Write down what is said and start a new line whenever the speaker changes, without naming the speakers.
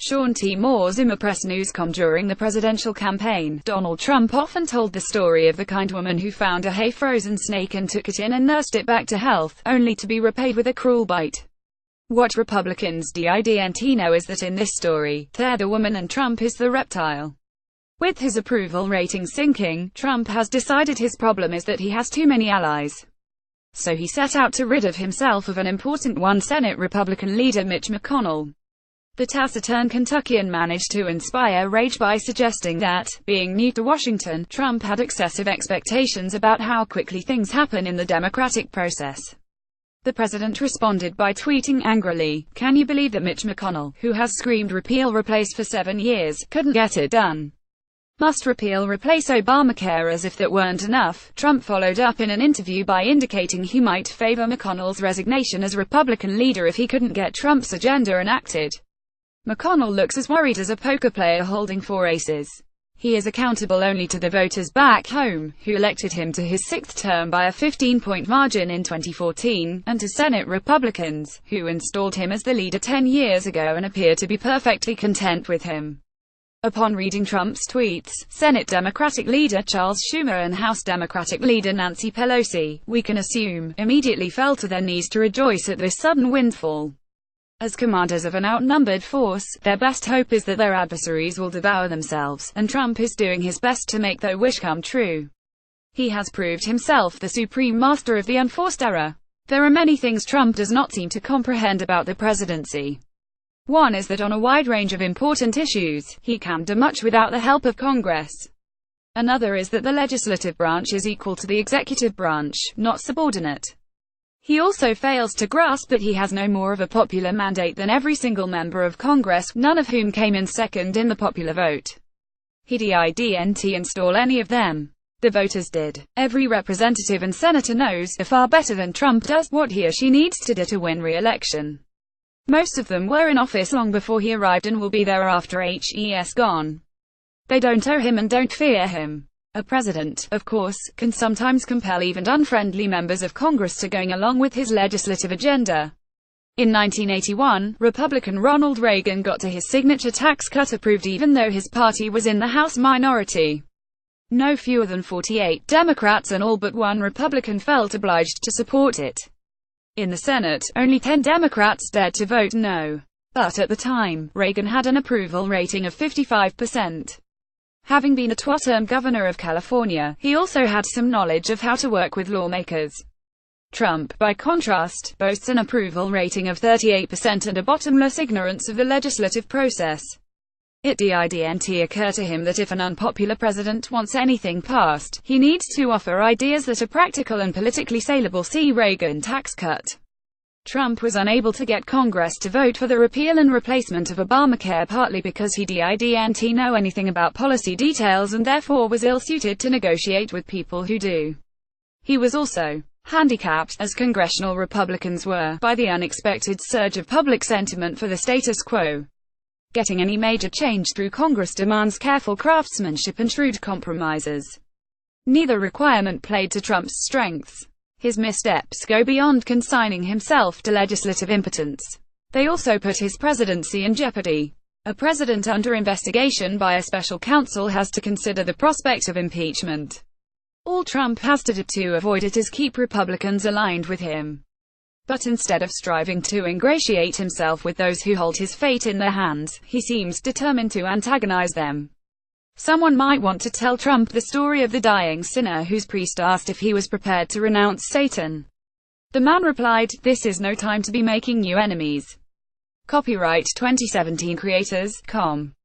Shawn Zuma press newscom during the presidential campaign. Donald Trump often told the story of the kind woman who found a hay-frozen snake and took it in and nursed it back to health, only to be repaid with a cruel bite. What Republicans didn't know is that in this story, they're the woman and Trump is the reptile. With his approval rating sinking, Trump has decided his problem is that he has too many allies. So he set out to rid himself of an important one: Senate Republican leader Mitch McConnell. The taciturn Kentuckian managed to inspire rage by suggesting that, being new to Washington, Trump had excessive expectations about how quickly things happen in the democratic process. The president responded by tweeting angrily, "Can you believe that Mitch McConnell, who has screamed repeal replace for 7 years, couldn't get it done? Must repeal replace Obamacare." As if that weren't enough, Trump followed up in an interview by indicating he might favor McConnell's resignation as Republican leader if he couldn't get Trump's agenda enacted. McConnell looks as worried as a poker player holding 4 aces. He is accountable only to the voters back home, who elected him to his 6th term by a 15-point margin in 2014, and to Senate Republicans, who installed him as the leader 10 years ago and appear to be perfectly content with him. Upon reading Trump's tweets, Senate Democratic leader Charles Schumer and House Democratic leader Nancy Pelosi, we can assume, immediately fell to their knees to rejoice at this sudden windfall. As commanders of an outnumbered force, their best hope is that their adversaries will devour themselves, and Trump is doing his best to make their wish come true. He has proved himself the supreme master of the unforced error. There are many things Trump does not seem to comprehend about the presidency. One is that on a wide range of important issues, he can't do much without the help of Congress. Another is that the legislative branch is equal to the executive branch, not subordinate. He also fails to grasp that he has no more of a popular mandate than every single member of Congress, none of whom came in second in the popular vote. He didn't install any of them. The voters did. Every representative and senator knows, far better than Trump does, what he or she needs to do to win re-election. Most of them were in office long before he arrived and will be there after he's gone. They don't owe him and don't fear him. A president, of course, can sometimes compel even unfriendly members of Congress to going along with his legislative agenda. In 1981, Republican Ronald Reagan got to his signature tax cut approved even though his party was in the House minority. No fewer than 48 Democrats and all but 1 Republican felt obliged to support it. In the Senate, only 10 Democrats dared to vote no. But at the time, Reagan had an approval rating of 55%. Having been a 12-term governor of California, he also had some knowledge of how to work with lawmakers. Trump, by contrast, boasts an approval rating of 38% and a bottomless ignorance of the legislative process. It didn't occur to him that if an unpopular president wants anything passed, he needs to offer ideas that are practical and politically saleable. See Reagan tax cut. Trump was unable to get Congress to vote for the repeal and replacement of Obamacare partly because he didn't know anything about policy details and therefore was ill-suited to negotiate with people who do. He was also handicapped, as congressional Republicans were, by the unexpected surge of public sentiment for the status quo. Getting any major change through Congress demands careful craftsmanship and shrewd compromises. Neither requirement played to Trump's strengths. His missteps go beyond consigning himself to legislative impotence. They also put his presidency in jeopardy. A president under investigation by a special counsel has to consider the prospect of impeachment. All Trump has to do to avoid it is keep Republicans aligned with him. But instead of striving to ingratiate himself with those who hold his fate in their hands, he seems determined to antagonize them. Someone might want to tell Trump the story of the dying sinner whose priest asked if he was prepared to renounce Satan. The man replied, "This is no time to be making new enemies." Copyright 2017 Creators, com.